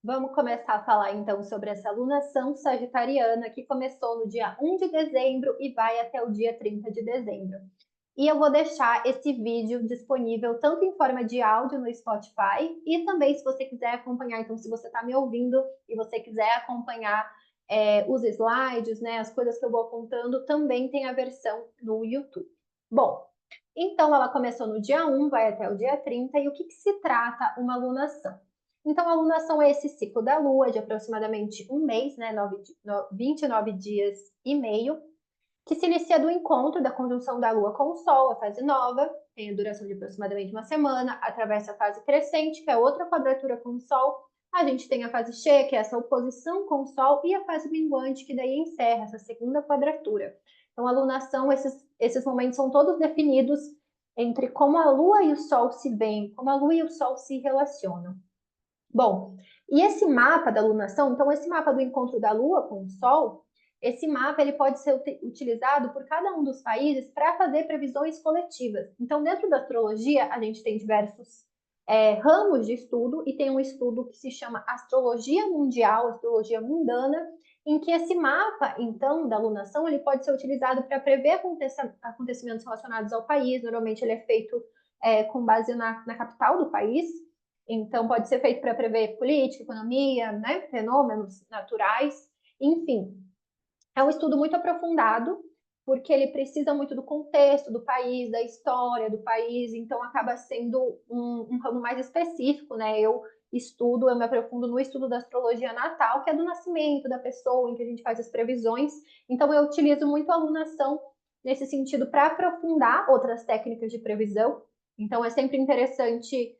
Vamos começar a falar então sobre essa alunação sagitariana que começou no dia 1 de dezembro e vai até o dia 30 de dezembro. E eu vou deixar esse vídeo disponível tanto em forma de áudio no Spotify e também se você quiser acompanhar, então se você está me ouvindo e você quiser acompanhar os slides, né, as coisas que eu vou apontando, também tem a versão no YouTube. Bom, então ela começou no dia 1, vai até o dia 30 e o que se trata uma alunação? Então, a lunação é esse ciclo da Lua de aproximadamente um mês, né, 29 dias e meio, que se inicia do encontro da conjunção da Lua com o Sol, a fase nova, tem a duração de aproximadamente uma semana, atravessa a fase crescente, que é outra quadratura com o Sol, a gente tem a fase cheia, que é essa oposição com o Sol, e a fase minguante, que daí encerra essa segunda quadratura. Então, a lunação, esses momentos são todos definidos entre como a Lua e o Sol se veem, como a Lua e o Sol se relacionam. Bom, e esse mapa da lunação, então esse mapa do encontro da Lua com o Sol, esse mapa ele pode ser utilizado por cada um dos países para fazer previsões coletivas. Então, dentro da astrologia, a gente tem diversos ramos de estudo e tem um estudo que se chama astrologia mundial, astrologia mundana, em que esse mapa, então, da lunação, ele pode ser utilizado para prever acontecimentos relacionados ao país. Normalmente ele é feito com base na capital do país, então, pode ser feito para prever política, economia, né, fenômenos naturais, enfim. É um estudo muito aprofundado, porque ele precisa muito do contexto do país, da história do país, então acaba sendo um ramo mais específico, né? Eu me aprofundo no estudo da astrologia natal, que é do nascimento da pessoa, em que a gente faz as previsões. Então, eu utilizo muito a alunação nesse sentido para aprofundar outras técnicas de previsão. Então, é sempre interessante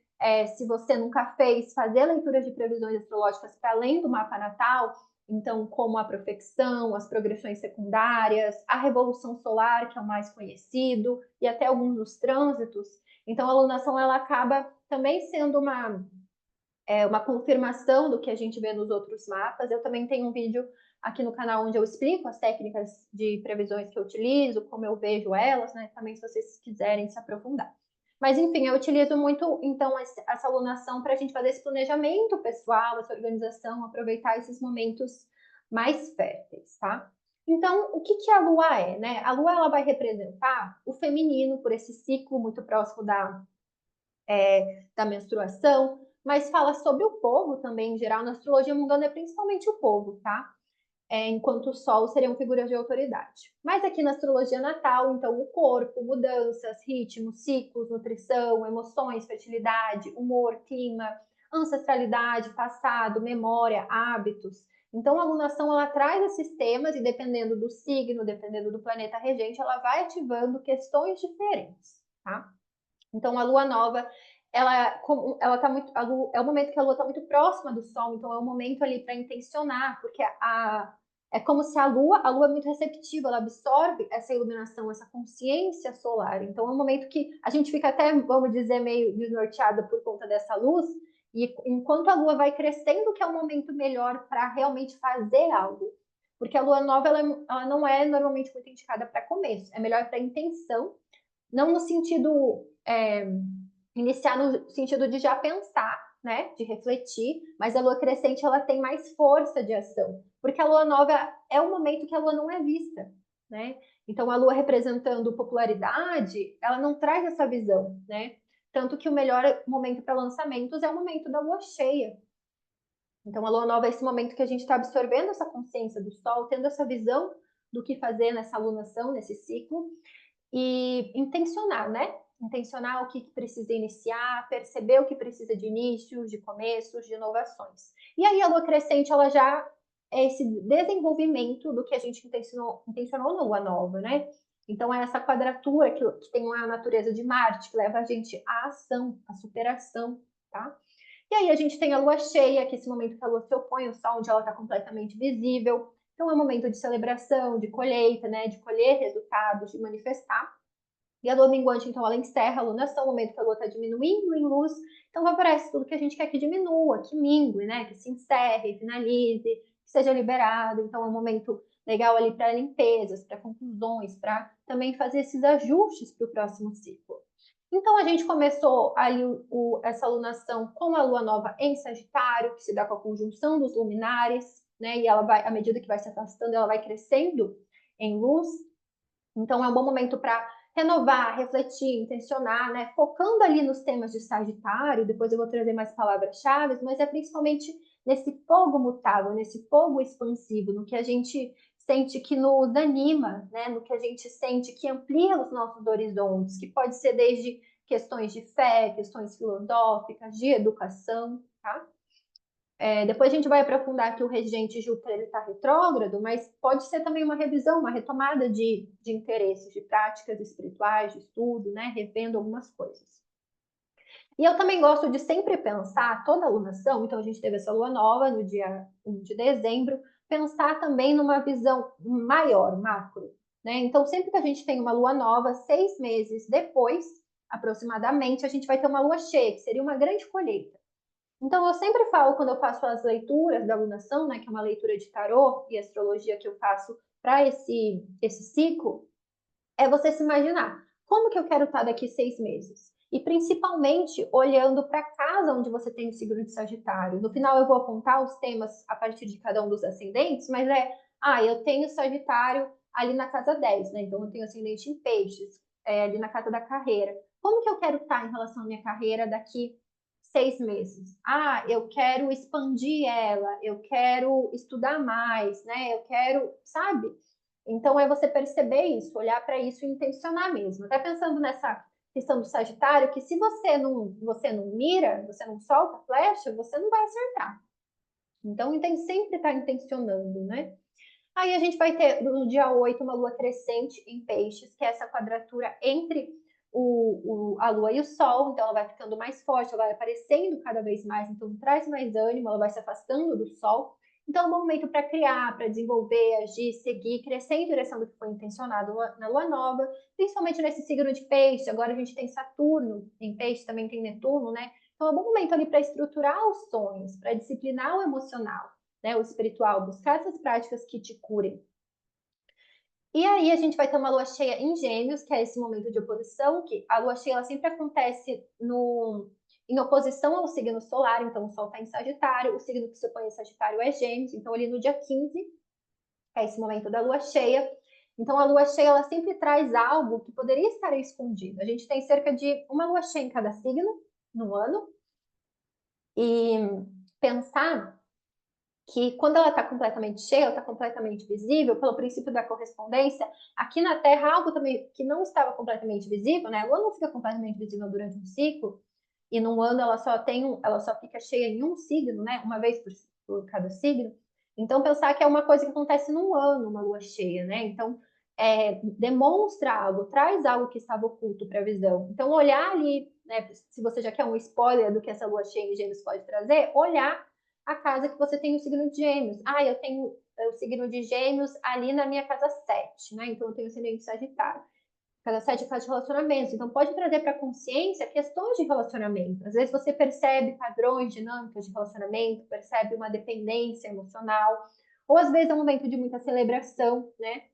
se você nunca fez, fazer leituras de previsões astrológicas para além do mapa natal, então, como a profecção, as progressões secundárias, a revolução solar, que é o mais conhecido, e até alguns dos trânsitos. Então, a alunação ela acaba também sendo uma confirmação do que a gente vê nos outros mapas. Eu também tenho um vídeo aqui no canal onde eu explico as técnicas de previsões que eu utilizo, como eu vejo elas, né? Também se vocês quiserem se aprofundar. Mas, enfim, eu utilizo muito, então, essa alunação para a gente fazer esse planejamento pessoal, essa organização, aproveitar esses momentos mais férteis, tá? Então, o que que a Lua é, né? A Lua, ela vai representar o feminino por esse ciclo muito próximo da menstruação, mas fala sobre o povo também, em geral, na astrologia mundana é principalmente o povo, tá? Enquanto o Sol seriam figuras de autoridade. Mas aqui na astrologia natal, então, o corpo, mudanças, ritmos, ciclos, nutrição, emoções, fertilidade, humor, clima, ancestralidade, passado, memória, hábitos. Então, a alunação, ela traz esses temas e dependendo do signo, dependendo do planeta regente, ela vai ativando questões diferentes, tá? Então, a lua nova, ela tá muito, é o momento que a lua está muito próxima do sol, então é um momento ali para intencionar, porque é como se a lua é muito receptiva, ela absorve essa iluminação, essa consciência solar. Então, é um momento que a gente fica até, vamos dizer, meio desnorteada por conta dessa luz, e enquanto a lua vai crescendo, que é o momento melhor para realmente fazer algo. Porque a lua nova, ela não é normalmente muito indicada para começo, é melhor para intenção, não no sentido iniciar no sentido de já pensar, né, de refletir, mas a lua crescente ela tem mais força de ação, porque a lua nova é o momento que a lua não é vista, né? Então a lua representando popularidade, ela não traz essa visão, né? Tanto que o melhor momento para lançamentos é o momento da lua cheia. Então a lua nova é esse momento que a gente está absorvendo essa consciência do sol, tendo essa visão do que fazer nessa alunação, nesse ciclo, e intencionar, né? Intencionar o que precisa iniciar, perceber o que precisa de inícios, de começos, de inovações. E aí a lua crescente, ela já é esse desenvolvimento do que a gente intencionou na lua nova, né? Então é essa quadratura que tem uma natureza de Marte, que leva a gente à ação, à superação, tá? E aí a gente tem a lua cheia, que é esse momento que a lua se opõe ao sol, onde ela está completamente visível. Então é um momento de celebração, de colheita, né? De colher resultados, de manifestar. E a lua minguante, então, ela encerra a lunação, no momento que a lua está diminuindo em luz, então favorece tudo que a gente quer que diminua, que mingue, né? Que se encerre, finalize, que seja liberado. Então, é um momento legal ali para limpezas, para conclusões, para também fazer esses ajustes para o próximo ciclo. Então, a gente começou ali essa alunação com a lua nova em Sagitário, que se dá com a conjunção dos luminares, né? E ela vai, à medida que vai se afastando, ela vai crescendo em luz. Então, é um bom momento para renovar, refletir, intencionar, né? Focando ali nos temas de Sagitário, depois eu vou trazer mais palavras-chave, mas é principalmente nesse fogo mutável, nesse fogo expansivo, no que a gente sente que nos anima, né? No que a gente sente que amplia os nossos horizontes, que pode ser desde questões de fé, questões filosóficas, de educação, tá? Depois a gente vai aprofundar que o regente Júpiter está retrógrado, mas pode ser também uma revisão, uma retomada de interesses, de práticas espirituais, de estudo, né? Revendo algumas coisas. E eu também gosto de sempre pensar toda a alunação, então a gente teve essa lua nova no dia 1 de dezembro, pensar também numa visão maior, macro, né? Então, sempre que a gente tem uma lua nova, 6 meses depois, aproximadamente, a gente vai ter uma lua cheia, que seria uma grande colheita. Então, eu sempre falo, quando eu faço as leituras da alunação, né, que é uma leitura de tarô e astrologia que eu faço para esse ciclo, é você se imaginar como que eu quero estar daqui 6 meses. E principalmente olhando para a casa onde você tem o signo de Sagitário. No final eu vou apontar os temas a partir de cada um dos ascendentes, mas eu tenho Sagitário ali na casa 10, né? Então eu tenho ascendente em peixes, ali na casa da carreira. Como que eu quero estar em relação à minha carreira daqui 6 meses? Eu quero expandir ela, eu quero estudar mais, né? Eu quero, sabe? Então é você perceber isso, olhar para isso e intencionar mesmo. Até pensando nessa questão do Sagitário, que se você não mira, você não solta a flecha, você não vai acertar. Então tem sempre estar intencionando, né? Aí a gente vai ter no dia 8 uma lua crescente em peixes, que é essa quadratura entre a lua e o sol, então ela vai ficando mais forte, ela vai aparecendo cada vez mais, então traz mais ânimo, ela vai se afastando do sol. Então é um bom momento para criar, para desenvolver, agir, seguir, crescer em direção do que foi intencionado na lua nova, principalmente nesse signo de peixe. Agora a gente tem Saturno em peixe, também tem Netuno, né? Então é um bom momento ali para estruturar os sonhos, para disciplinar o emocional, né? O espiritual, buscar essas práticas que te curem. E aí a gente vai ter uma lua cheia em Gêmeos, que é esse momento de oposição, que a lua cheia ela sempre acontece em oposição ao signo solar, então o Sol está em Sagitário, o signo que se opõe a Sagitário é Gêmeos, então ali no dia 15 é esse momento da lua cheia. Então a lua cheia ela sempre traz algo que poderia estar escondido. A gente tem cerca de uma lua cheia em cada signo no ano, e pensar que quando ela está completamente cheia, ela está completamente visível, pelo princípio da correspondência, aqui na Terra, algo também que não estava completamente visível, né? A Lua não fica completamente visível durante um ciclo, e num ano ela só fica cheia em um signo, né? Uma vez por cada signo. Então, pensar que é uma coisa que acontece num ano, uma lua cheia, né? Então, demonstra algo, traz algo que estava oculto para a visão. Então, olhar ali, né? Se você já quer um spoiler do que essa lua cheia em Gêmeos pode trazer, olhar a casa que você tem o signo de Gêmeos. Eu tenho o signo de Gêmeos ali na minha casa 7, né? Então eu tenho o ascendente Sagitário. Casa 7 é casa de relacionamentos. Então pode trazer para a consciência questões de relacionamento. Às vezes você percebe padrões, dinâmicas de relacionamento, percebe uma dependência emocional, ou às vezes é um momento de muita celebração, né?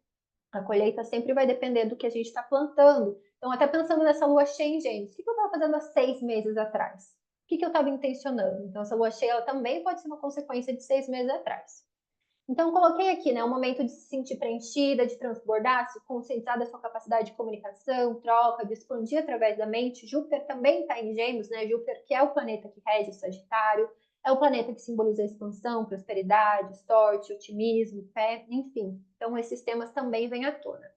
A colheita sempre vai depender do que a gente está plantando. Então, até pensando nessa lua cheia em Gêmeos, o que eu estava fazendo há 6 meses atrás? O que eu estava intencionando? Então, essa lua cheia ela também pode ser uma consequência de 6 meses atrás. Então, eu coloquei aqui, né, um momento de se sentir preenchida, de transbordar, se conscientizar da sua capacidade de comunicação, troca, de expandir através da mente. Júpiter também está em Gêmeos, né? Júpiter, que é o planeta que rege o Sagitário, é o planeta que simboliza a expansão, prosperidade, sorte, otimismo, fé, enfim. Então, esses temas também vêm à tona.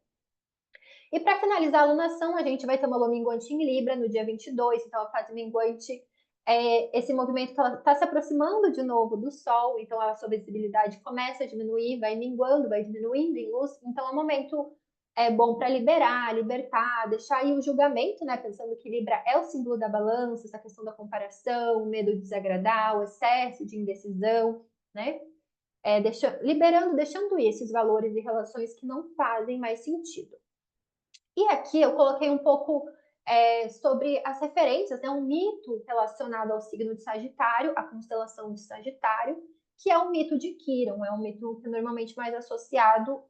E para finalizar a alunação, a gente vai ter uma lua minguante em Libra no dia 22, então a fase minguante é esse movimento que ela está se aproximando de novo do Sol, então a sua visibilidade começa a diminuir, vai minguando, vai diminuindo em luz, então é um momento bom para liberar, libertar, deixar aí o julgamento, né? Pensando que Libra é o símbolo da balança, essa questão da comparação, o medo de desagradar, o excesso de indecisão, né? Liberando, deixando esses valores e relações que não fazem mais sentido. E aqui eu coloquei um pouco sobre as referências, né? Um mito relacionado ao signo de Sagitário, a constelação de Sagitário, que é o mito de Quiron, é um mito que é normalmente mais associado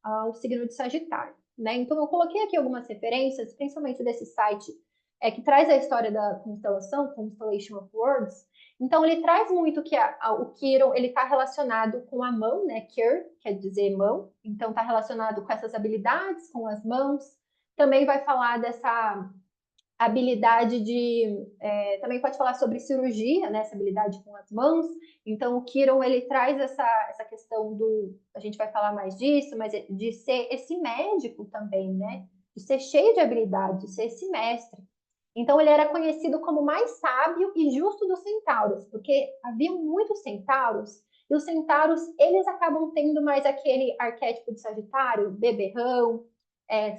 ao signo de Sagitário, né? Então eu coloquei aqui algumas referências, principalmente desse site que traz a história da constelação, Constellation of Words. Então, ele traz muito que o Quiron, ele está relacionado com a mão, né? Kyr, quer dizer mão. Então, está relacionado com essas habilidades, com as mãos. Também vai falar dessa habilidade também pode falar sobre cirurgia, né? Essa habilidade com as mãos. Então, o Quiron, ele traz essa questão a gente vai falar mais disso, mas de ser esse médico também, né? De ser cheio de habilidade, de ser esse mestre. Então, ele era conhecido como o mais sábio e justo dos centauros, porque havia muitos centauros, e os centauros, eles acabam tendo mais aquele arquétipo de Sagitário, beberrão,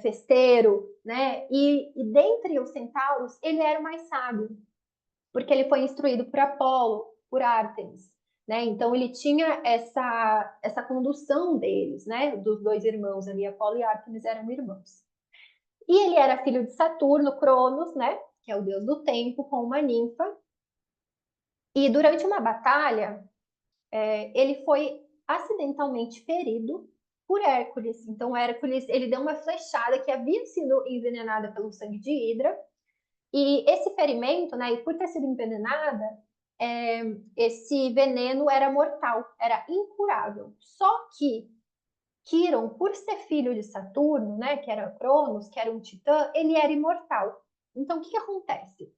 festeiro, né? E dentre os centauros, ele era o mais sábio, porque ele foi instruído por Apolo, por Ártemis, né? Então, ele tinha essa condução deles, né? Dos dois irmãos ali, Apolo e Ártemis eram irmãos. E ele era filho de Saturno, Cronos, né? Que é o deus do tempo, com uma ninfa. E durante uma batalha, ele foi acidentalmente ferido por Hércules. Então, Hércules, ele deu uma flechada que havia sido envenenada pelo sangue de Hidra. E esse ferimento, né? E por ter sido envenenada, esse veneno era mortal, era incurável. Só que Quiron, por ser filho de Saturno, né, que era Cronos, que era um titã, ele era imortal. Então, o que acontece?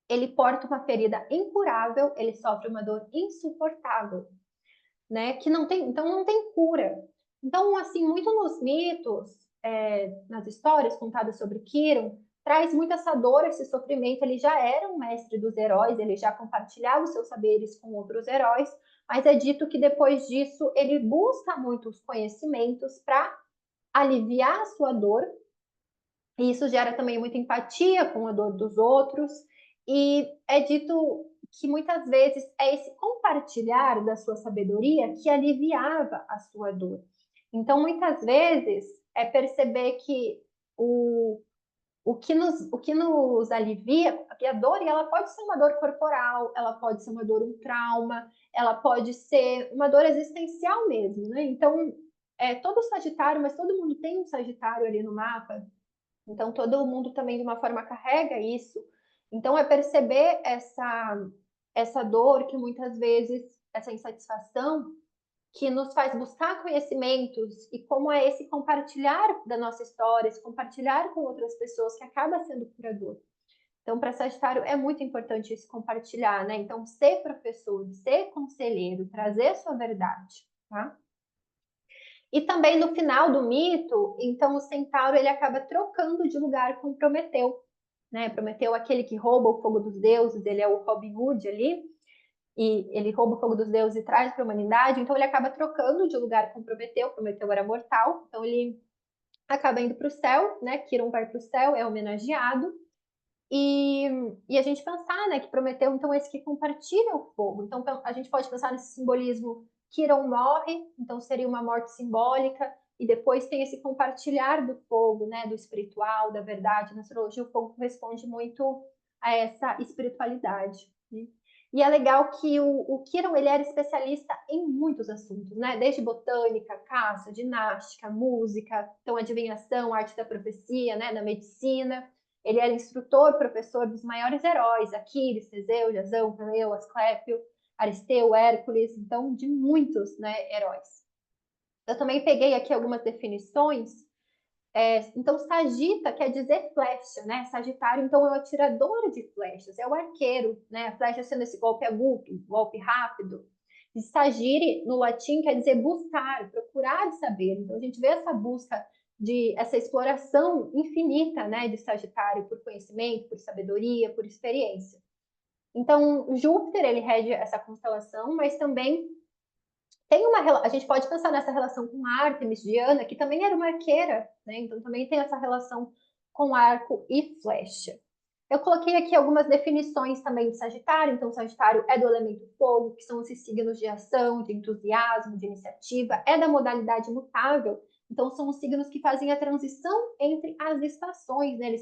Ele porta uma ferida incurável, ele sofre uma dor insuportável, né, que não tem, então não tem cura. Então, assim, muito nos mitos, nas histórias contadas sobre Quiron, traz muito essa dor, esse sofrimento. Ele já era um mestre dos heróis, ele já compartilhava os seus saberes com outros heróis, mas é dito que depois disso ele busca muitos conhecimentos para aliviar a sua dor, e isso gera também muita empatia com a dor dos outros, e é dito que muitas vezes é esse compartilhar da sua sabedoria que aliviava a sua dor. Então, muitas vezes, é perceber que o que nos alivia, porque a dor, e ela pode ser uma dor corporal, ela pode ser uma dor, um trauma, ela pode ser uma dor existencial mesmo, né? Então, todo Sagitário, mas todo mundo tem um Sagitário ali no mapa, então todo mundo também de uma forma carrega isso. Então, é perceber essa dor que muitas vezes, essa insatisfação, que nos faz buscar conhecimentos, e como é esse compartilhar da nossa história, esse compartilhar com outras pessoas que acaba sendo curador. Então, para Sagitário é muito importante esse compartilhar, né? Então, ser professor, ser conselheiro, trazer sua verdade, tá? E também no final do mito, então o Centauro ele acaba trocando de lugar com Prometeu, né? Prometeu, aquele que rouba o fogo dos deuses, ele é o Robin Hood ali, e ele rouba o fogo dos deuses e traz para a humanidade. Então ele acaba trocando de lugar com Prometeu. Prometeu era mortal, então ele acaba indo para o céu, né? Quiron vai para o céu, é homenageado. E, a gente pensar, né, que Prometeu, então, é esse que compartilha o fogo. Então, a gente pode pensar nesse simbolismo. Quiron morre, então seria uma morte simbólica, e depois tem esse compartilhar do fogo, né, do espiritual, da verdade. Na astrologia, o fogo corresponde muito a essa espiritualidade, né? E é legal que o Quiron, ele era especialista em muitos assuntos, né? Desde botânica, caça, ginástica, música, então adivinhação, arte da profecia, né, da medicina. Ele era instrutor, professor dos maiores heróis, Aquiles, Teseu, Jasão, Peleu, Asclépio, Aristeu, Hércules, então de muitos, né, heróis. Eu também peguei aqui algumas definições. Então, Sagita quer dizer flecha, né? Sagitário, então, é o atirador de flechas, é o arqueiro, né? A flecha sendo esse golpe agudo, golpe rápido. E sagire, no latim, quer dizer buscar, procurar saber. Então, a gente vê essa busca essa exploração infinita, né, de Sagitário por conhecimento, por sabedoria, por experiência. Então, Júpiter, ele rege essa constelação, mas também a gente pode pensar nessa relação com Ártemis, Diana, que também era uma arqueira, né? Então também tem essa relação com arco e flecha. Eu coloquei aqui algumas definições também de Sagitário. Então, Sagitário é do elemento fogo, que são esses signos de ação, de entusiasmo, de iniciativa, é da modalidade mutável. Então, são os signos que fazem a transição entre as estações, né?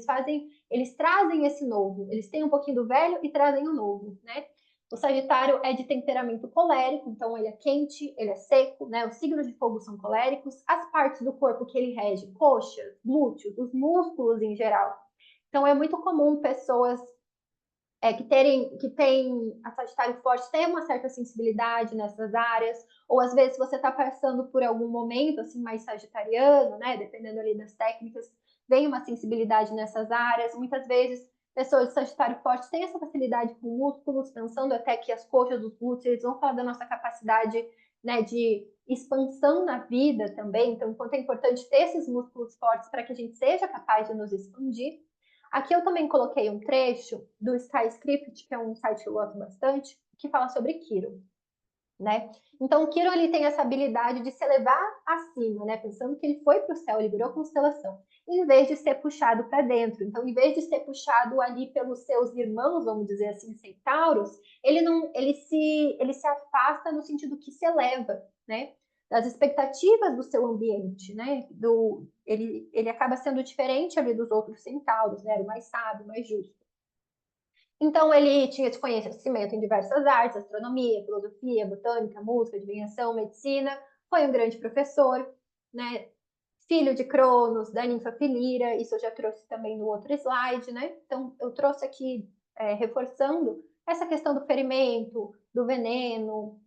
Eles trazem esse novo, eles têm um pouquinho do velho e trazem o novo, né? O Sagitário é de temperamento colérico, então ele é quente, ele é seco, né? Os signos de fogo são coléricos. As partes do corpo que ele rege, coxas, glúteos, os músculos em geral, Então é muito comum pessoas que têm a Sagitário forte tem uma certa sensibilidade nessas áreas, ou às vezes você está passando por algum momento assim mais sagitariano, né? Dependendo ali das técnicas, vem uma sensibilidade nessas áreas. Muitas vezes pessoas de Sagitário forte têm essa facilidade com músculos, pensando até que as coxas dos glúteos, eles vão falar da nossa capacidade, né, de expansão na vida também. Então, quanto é importante ter esses músculos fortes para que a gente seja capaz de nos expandir. Aqui eu também coloquei um trecho do SkyScript, que é um site que eu gosto bastante, que fala sobre Quirón, né? Então, o Quirón, ele tem essa habilidade de se elevar acima, né? Pensando que ele foi para o céu, ele virou constelação, em vez de ser puxado para dentro. Então, em vez de ser puxado ali pelos seus irmãos, vamos dizer assim, centauros, ele não, ele se afasta no sentido que se eleva, né? Das expectativas do seu ambiente, né? Ele acaba sendo diferente ali dos outros centauros, né? Era o mais sábio, mais justo. Então, ele tinha esse conhecimento em diversas artes, astronomia, filosofia, botânica, música, adivinhação, medicina. Foi um grande professor, né? Filho de Cronos, da ninfa Filira, isso eu já trouxe também no outro slide, né? Então, eu trouxe aqui, reforçando essa questão do ferimento, do veneno,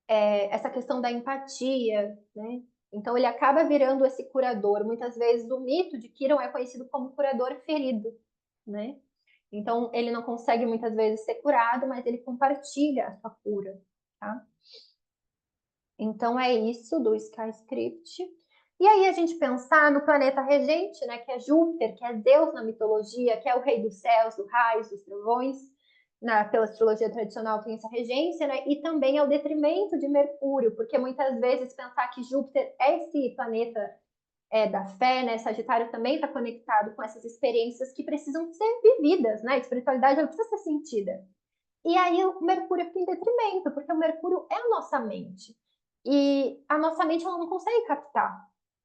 essa questão da empatia, né? Então, ele acaba virando esse curador. Muitas vezes, o mito de Quirón é conhecido como curador ferido, né? Então, ele não consegue muitas vezes ser curado, mas ele compartilha a sua cura, tá? Então, é isso do SkyScript. E aí, a gente pensar no planeta regente, né, que é Júpiter, que é Deus na mitologia, que é o rei dos céus, dos raios, dos trovões. Pela astrologia tradicional tem essa regência, né? E também ao detrimento de Mercúrio, porque muitas vezes pensar que Júpiter é esse planeta da fé, né? Sagitário também está conectado com essas experiências que precisam ser vividas, né? A espiritualidade ela precisa ser sentida. E aí o Mercúrio fica em detrimento, porque o Mercúrio é a nossa mente. E a nossa mente ela não consegue captar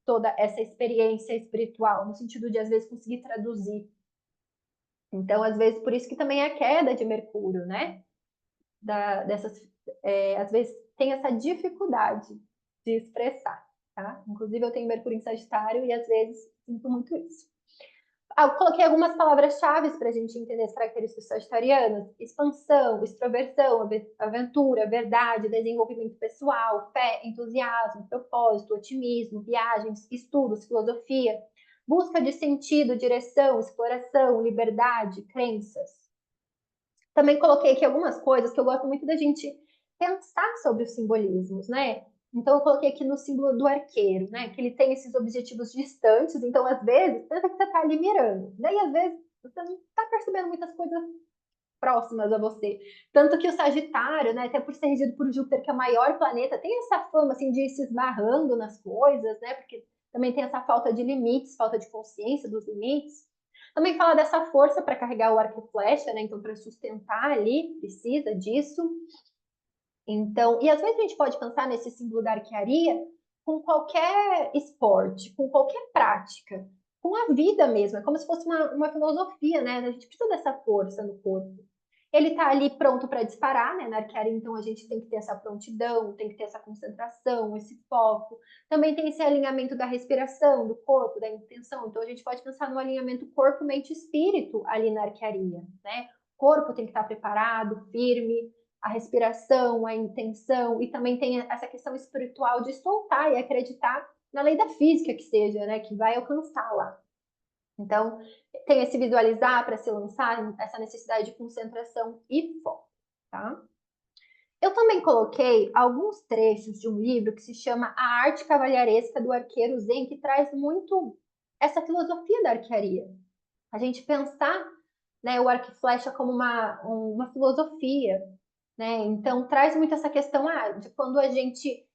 toda essa experiência espiritual, no sentido de, às vezes, conseguir traduzir. Então, às vezes, por isso que também é a queda de Mercúrio, né? Dessas, às vezes, tem essa dificuldade de expressar, tá? Inclusive, eu tenho Mercúrio em Sagitário e, às vezes, sinto muito isso. Eu coloquei algumas palavras-chave para a gente entender as características sagitarianas: expansão, extroversão, aventura, verdade, desenvolvimento pessoal, fé, entusiasmo, propósito, otimismo, viagens, estudos, filosofia, busca de sentido, direção, exploração, liberdade, crenças. Também coloquei aqui algumas coisas que eu gosto muito da gente pensar sobre os simbolismos, né? Então, eu coloquei aqui no símbolo do arqueiro, né? Que ele tem esses objetivos distantes. Então, às vezes, pensa que você está ali mirando. Daí, às vezes, você não está percebendo muitas coisas próximas a você. Tanto que o Sagitário, né? Até por ser regido por Júpiter, que é o maior planeta, tem essa fama, assim, de ir se esbarrando nas coisas, né? Porque também tem essa falta de limites, falta de consciência dos limites. Também fala dessa força para carregar o arco e flecha, né? Então, para sustentar ali, precisa disso. Então, e às vezes a gente pode pensar nesse símbolo da arquearia com qualquer esporte, com qualquer prática, com a vida mesmo. É como se fosse uma filosofia, né? A gente precisa dessa força no corpo. Ele está ali pronto para disparar, né? Na arquearia, então a gente tem que ter essa prontidão, tem que ter essa concentração, esse foco. Também tem esse alinhamento da respiração, do corpo, da intenção. Então a gente pode pensar no alinhamento corpo, mente e espírito ali na arquearia, né? O corpo tem que estar preparado, firme, a respiração, a intenção, e também tem essa questão espiritual de soltar e acreditar na lei da física que seja, né? Que vai alcançar lá. Então, tem esse visualizar para se lançar, essa necessidade de concentração e foco, tá? Eu também coloquei alguns trechos de um livro que se chama A Arte Cavalheiresca do Arqueiro Zen, que traz muito essa filosofia da arquearia. A gente pensar, né, o arco e flecha como uma filosofia, né? Então, traz muito essa questão de quando a gente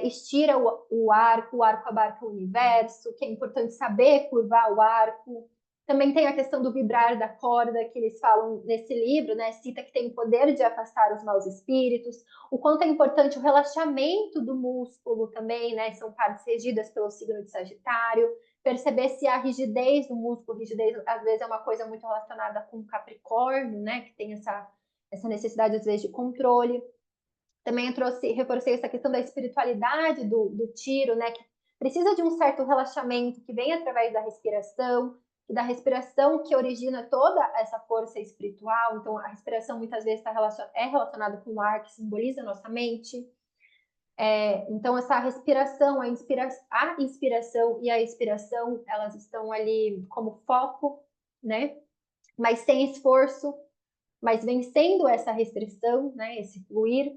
estira o arco abarca o universo, que é importante saber curvar o arco. Também tem a questão do vibrar da corda, que eles falam nesse livro, né? Cita que tem o poder de afastar os maus espíritos, o quanto é importante o relaxamento do músculo também, né? São partes regidas pelo signo de Sagitário. Perceber se há rigidez do músculo, rigidez às vezes é uma coisa muito relacionada com Capricórnio, né? Que tem essa necessidade, às vezes, de controle. Também reforcei essa questão da espiritualidade do tiro, né? Que precisa de um certo relaxamento que vem através da respiração. e da respiração que origina toda essa força espiritual. Então, a respiração muitas vezes é relacionada com o ar, que simboliza a nossa mente. Então, essa respiração, a inspiração e a expiração, elas estão ali como foco, né? Mas sem esforço, mas vencendo essa restrição, né? Esse fluir,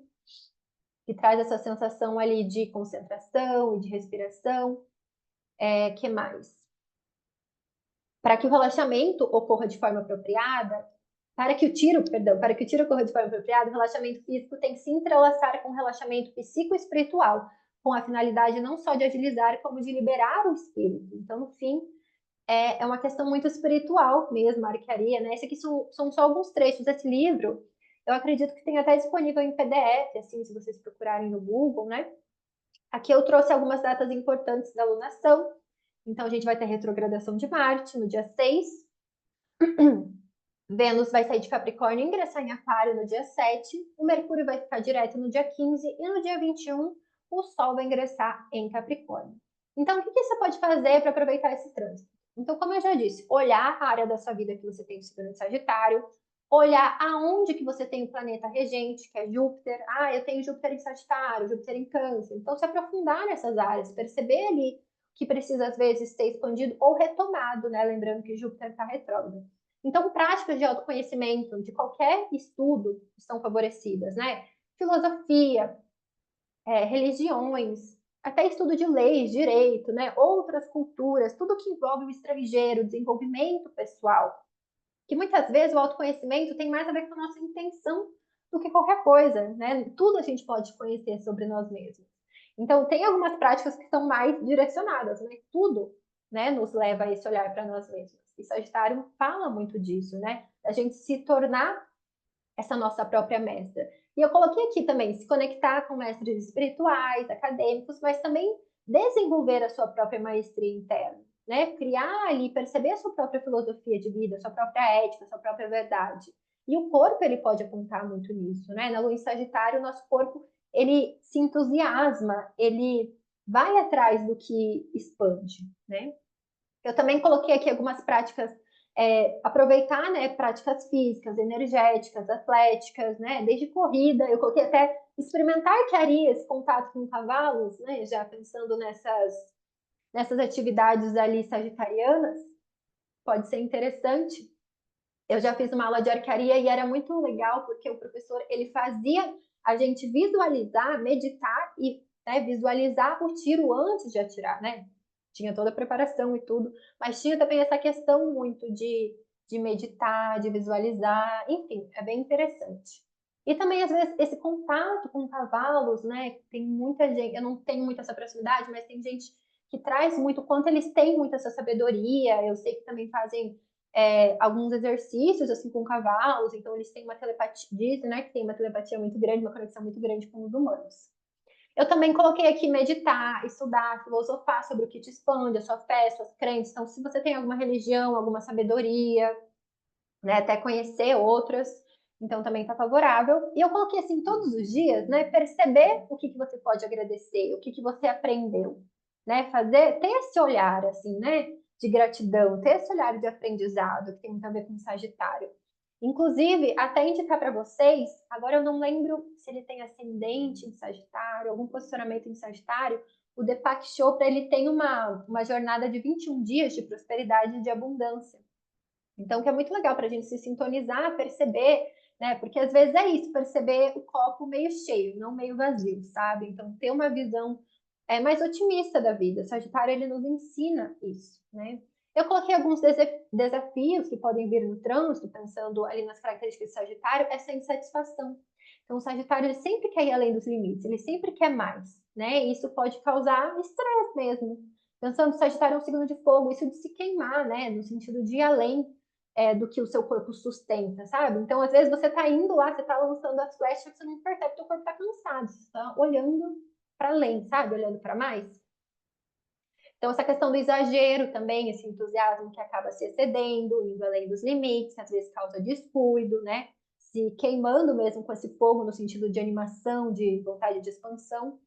que traz essa sensação ali de concentração e de respiração. Que mais? Para que o relaxamento ocorra de forma apropriada, para que o tiro ocorra de forma apropriada, o relaxamento físico tem que se entrelaçar com o relaxamento psicoespiritual, com a finalidade não só de agilizar, como de liberar o espírito. Então, no fim, é uma questão muito espiritual mesmo, a arquearia, né? Esse aqui são só alguns trechos desse livro. Eu acredito que tem até disponível em PDF, assim, se vocês procurarem no Google, né? Aqui eu trouxe algumas datas importantes da alunação. Então, a gente vai ter retrogradação de Marte no dia 6. Vênus vai sair de Capricórnio e ingressar em Aquário no dia 7. O Mercúrio vai ficar direto no dia 15. E no dia 21, o Sol vai ingressar em Capricórnio. Então, o que você pode fazer para aproveitar esse trânsito? Então, como eu já disse, olhar a área da sua vida que você tem de signo de Sagitário, olhar aonde que você tem o planeta regente, que é Júpiter. Eu tenho Júpiter em Sagitário, Júpiter em Câncer. Então, se aprofundar nessas áreas, perceber ali que precisa, às vezes, ser expandido ou retomado, né? Lembrando que Júpiter está retrógrado. Então, práticas de autoconhecimento, de qualquer estudo, estão favorecidas, né? Filosofia, religiões, até estudo de leis, direito, né? Outras culturas, tudo que envolve o estrangeiro, desenvolvimento pessoal. Que muitas vezes o autoconhecimento tem mais a ver com a nossa intenção do que qualquer coisa, né? Tudo a gente pode conhecer sobre nós mesmos. Então, tem algumas práticas que são mais direcionadas, mas tudo, né, nos leva a esse olhar para nós mesmos. E Sagitário fala muito disso, né? A gente se tornar essa nossa própria mestra. E eu coloquei aqui também se conectar com mestres espirituais, acadêmicos, mas também desenvolver a sua própria maestria interna, né? Criar ali, perceber a sua própria filosofia de vida, a sua própria ética, a sua própria verdade. E o corpo, ele pode apontar muito nisso, né? Na lua em Sagitário, o nosso corpo, ele se entusiasma, ele vai atrás do que expande, né? Eu também coloquei aqui algumas práticas, aproveitar, né, práticas físicas, energéticas, atléticas, né, desde corrida. Eu coloquei até experimentar arquearia, esse contato com cavalos, né, já pensando nessas atividades ali sagitarianas, pode ser interessante. Eu já fiz uma aula de arquearia e era muito legal porque o professor, ele fazia a gente visualizar, meditar e, né, visualizar o tiro antes de atirar, né? Tinha toda a preparação e tudo, mas tinha também essa questão muito de meditar, de visualizar, enfim, é bem interessante. E também, às vezes, esse contato com cavalos, né? Tem muita gente, eu não tenho muito essa proximidade, mas tem gente que traz muito, quanto eles têm muito essa sabedoria. Eu sei que também fazem alguns exercícios assim com cavalos, então eles têm uma telepatia, dizem, né, que tem uma telepatia muito grande, uma conexão muito grande com os humanos. Eu também coloquei aqui meditar, estudar, filosofar sobre o que te expande, a sua fé, suas crenças. Então, se você tem alguma religião, alguma sabedoria, né, até conhecer outras, então também está favorável. E eu coloquei assim, todos os dias, né, perceber o que você pode agradecer, o que você aprendeu, né, ter esse olhar, assim, né, de gratidão, ter esse olhar de aprendizado, que tem muito a ver com o Sagitário. Inclusive, até indicar para vocês, agora eu não lembro se ele tem ascendente em Sagitário, algum posicionamento em Sagitário, o Deepak Chopra, ele tem uma jornada de 21 dias de prosperidade e de abundância. Então, que é muito legal para a gente se sintonizar, perceber, né? Porque às vezes é isso, perceber o copo meio cheio, não meio vazio, sabe? Então, ter uma visão mais otimista da vida. O Sagitário, ele nos ensina isso, né? Eu coloquei alguns desafios que podem vir no trânsito, pensando ali nas características do Sagitário, essa insatisfação. Então, o Sagitário, ele sempre quer ir além dos limites, ele sempre quer mais, né? E isso pode causar estresse mesmo. Pensando que o Sagitário é um signo de fogo, isso de se queimar, né? No sentido de ir além do que o seu corpo sustenta, sabe? Então, às vezes, você tá indo lá, você tá lançando as flechas, você não percebe que o corpo tá cansado, você tá olhando para além, sabe? Olhando para mais. Então, essa questão do exagero também, esse entusiasmo que acaba se excedendo, indo além dos limites, às vezes causa descuido, né? Se queimando mesmo com esse fogo no sentido de animação, de vontade de expansão.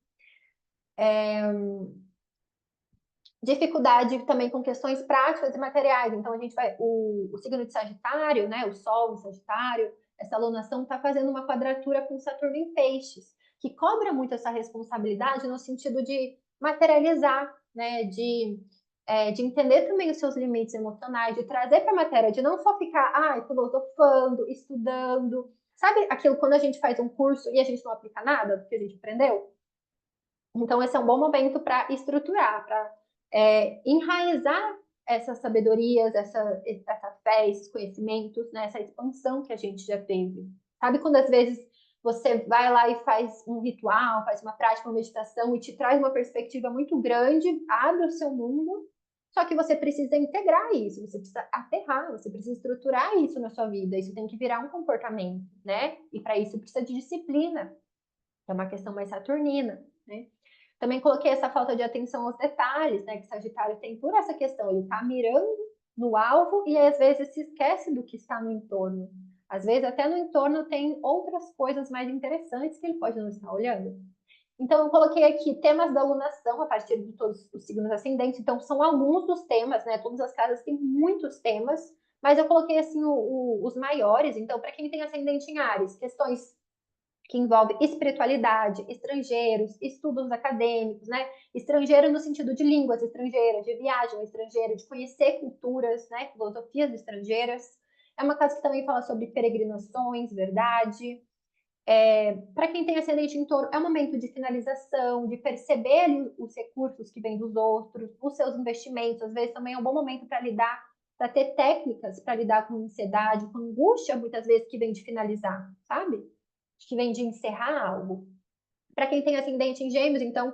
Dificuldade também com questões práticas e materiais. Então, a gente vai. O signo de Sagitário, né? O Sol em Sagitário, essa alunação está fazendo uma quadratura com Saturno em Peixes, que cobra muito essa responsabilidade no sentido de materializar, né? De entender também os seus limites emocionais, de trazer para a matéria, de não só ficar filosofando, estudando. Sabe aquilo quando a gente faz um curso e a gente não aplica nada do que a gente aprendeu? Então, esse é um bom momento para estruturar, para enraizar essas sabedorias, essa fé, esses conhecimentos, né, essa expansão que a gente já teve. Sabe quando às vezes você vai lá e faz um ritual, faz uma prática, uma meditação e te traz uma perspectiva muito grande, abre o seu mundo, só que você precisa integrar isso, você precisa aterrar, você precisa estruturar isso na sua vida, isso tem que virar um comportamento, né? E para isso precisa de disciplina, é uma questão mais saturnina, né? Também coloquei essa falta de atenção aos detalhes, né? Que Sagitário tem por essa questão, ele está mirando no alvo e às vezes se esquece do que está no entorno. Às vezes até no entorno tem outras coisas mais interessantes que ele pode não estar olhando. Então eu coloquei aqui temas da alunação a partir de todos os signos ascendentes. Então são alguns dos temas, né? Todas as casas têm muitos temas, mas eu coloquei assim os maiores. Então para quem tem ascendente em Áries, questões que envolve espiritualidade, estrangeiros, estudos acadêmicos, né? Estrangeiro no sentido de línguas estrangeiras, de viagem estrangeira, de conhecer culturas, né? Filosofias estrangeiras. É uma casa que também fala sobre peregrinações, verdade. Para quem tem ascendente em touro, é um momento de finalização, de perceber ali os recursos que vêm dos outros, os seus investimentos. Às vezes também é um bom momento para lidar, para ter técnicas para lidar com ansiedade, com angústia, muitas vezes, que vem de finalizar, sabe? Que vem de encerrar algo. Para quem tem ascendente em Gêmeos, então,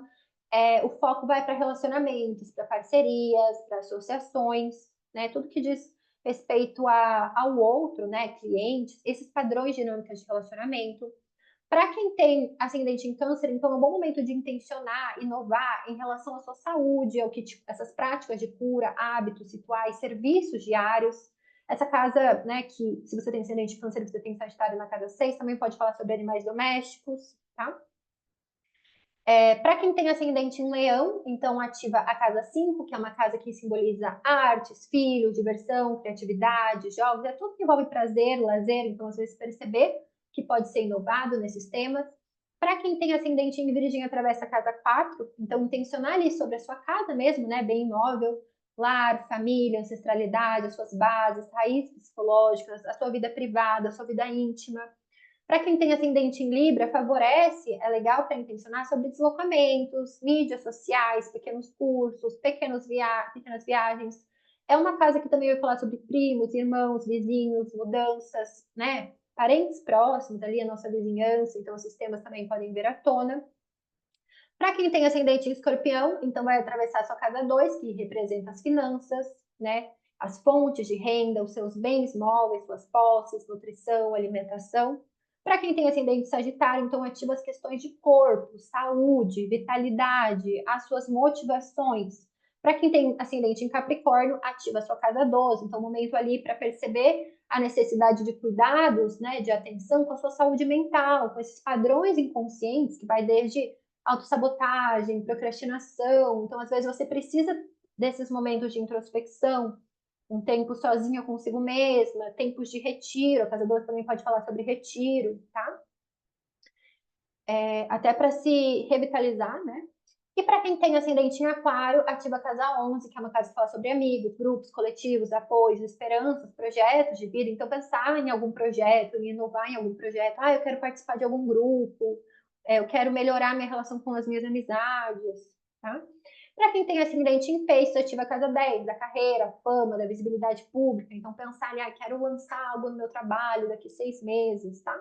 o foco vai para relacionamentos, para parcerias, para associações, né? Tudo que diz respeito ao outro, né? Clientes, esses padrões dinâmicas de relacionamento. Para quem tem ascendente em Câncer, então é um bom momento de intencionar, inovar em relação à sua saúde, ao que essas práticas de cura, hábitos, rituais, serviços diários. Essa casa, né, que se você tem ascendente em Câncer, você tem Sagitário na casa 6, também pode falar sobre animais domésticos, tá? Para quem tem ascendente em Leão, então ativa a casa 5, que é uma casa que simboliza artes, filhos, diversão, criatividade, jogos, é tudo que envolve prazer, lazer, então às vezes perceber que pode ser inovado nesses temas. Para quem tem ascendente em Virgem, atravessa a casa 4, então intencionar ali sobre a sua casa mesmo, né, bem imóvel, lar, família, ancestralidade, as suas bases, raízes psicológicas, a sua vida privada, a sua vida íntima. Para quem tem ascendente em Libra, favorece, é legal para intencionar sobre deslocamentos, mídias sociais, pequenos cursos, pequenas viagens. É uma casa que também vai falar sobre primos, irmãos, vizinhos, mudanças, né? Parentes próximos ali, a nossa vizinhança, então esses temas também podem vir à tona. Para quem tem ascendente em Escorpião, então vai atravessar a sua casa 2, que representa as finanças, né? As fontes de renda, os seus bens móveis, suas posses, nutrição, alimentação. Para quem tem ascendente Sagitário, então ativa as questões de corpo, saúde, vitalidade, as suas motivações. Para quem tem ascendente em Capricórnio, ativa a sua casa 12, então momento ali para perceber a necessidade de cuidados, né, de atenção com a sua saúde mental, com esses padrões inconscientes que vai desde autossabotagem, procrastinação. Então, às vezes você precisa desses momentos de introspecção, um tempo sozinha consigo mesma, tempos de retiro, a Casa 12 também pode falar sobre retiro, tá? Até para se revitalizar, né? E para quem tem ascendente em Aquário, ativa a Casa 11, que é uma casa que fala sobre amigos, grupos, coletivos, apoios, esperanças, projetos de vida. Então, pensar em algum projeto, em inovar em algum projeto. Eu quero participar de algum grupo, eu quero melhorar minha relação com as minhas amizades, tá? Para quem tem ascendente em Peixes, ativa a Casa 10, da carreira, fama, da visibilidade pública. Então, pensar em, quero lançar algo no meu trabalho daqui 6 meses, tá?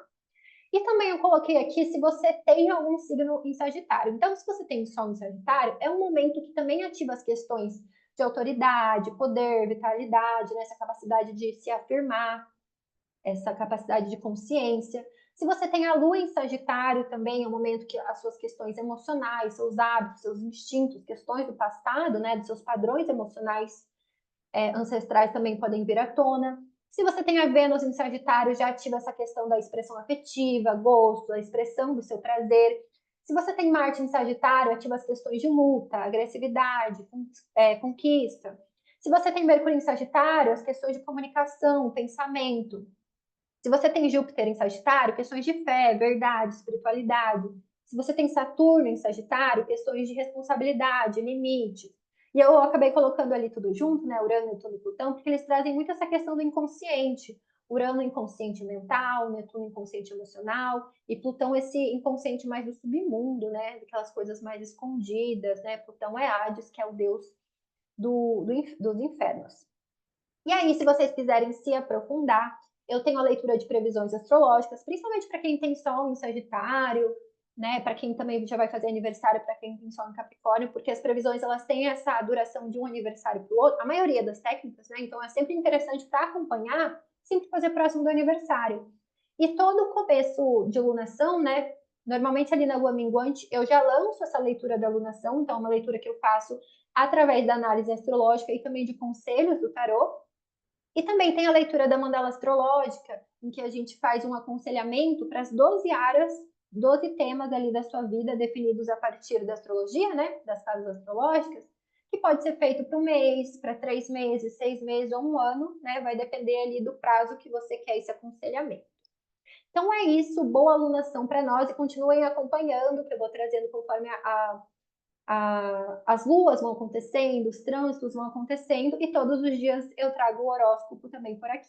E também eu coloquei aqui se você tem algum signo em Sagitário. Então, se você tem Sol em Sagitário, é um momento que também ativa as questões de autoridade, poder, vitalidade, né? Essa capacidade de se afirmar, essa capacidade de consciência. Se você tem a Lua em Sagitário, também é um momento que as suas questões emocionais, seus hábitos, seus instintos, questões do passado, né? Dos seus padrões emocionais ancestrais também podem vir à tona. Se você tem a Vênus em Sagitário, já ativa essa questão da expressão afetiva, gosto, a expressão do seu prazer. Se você tem Marte em Sagitário, ativa as questões de luta, agressividade, conquista. Se você tem Mercúrio em Sagitário, as questões de comunicação, pensamento. Se você tem Júpiter em Sagitário, questões de fé, verdade, espiritualidade. Se você tem Saturno em Sagitário, questões de responsabilidade, limite. E eu acabei colocando ali tudo junto, né? Urano, Netuno e Plutão, porque eles trazem muito essa questão do inconsciente. Urano, inconsciente mental, Netuno, inconsciente emocional, e Plutão, esse inconsciente mais do submundo, né? Daquelas coisas mais escondidas, né? Plutão é Hades, que é o deus dos infernos. E aí, se vocês quiserem se aprofundar, eu tenho a leitura de previsões astrológicas, principalmente para quem tem Sol em Sagitário, né? Para quem também já vai fazer aniversário, para quem tem Sol em Capricórnio, porque as previsões elas têm essa duração de um aniversário para o outro, a maioria das técnicas, né? Então é sempre interessante para acompanhar, sempre fazer próximo do aniversário. E todo começo de lunação, né? Normalmente ali na lua minguante, eu já lanço essa leitura da lunação, então é uma leitura que eu faço através da análise astrológica e também de conselhos do tarô. E também tem a leitura da mandala astrológica, em que a gente faz um aconselhamento para as 12 áreas, 12 temas ali da sua vida, definidos a partir da astrologia, né? Das casas astrológicas, que pode ser feito para um mês, para 3 meses, 6 meses ou um ano, né? Vai depender ali do prazo que você quer esse aconselhamento. Então é isso, boa alunação para nós e continuem acompanhando, que eu vou trazendo conforme as luas vão acontecendo, os trânsitos vão acontecendo e todos os dias eu trago o horóscopo também por aqui.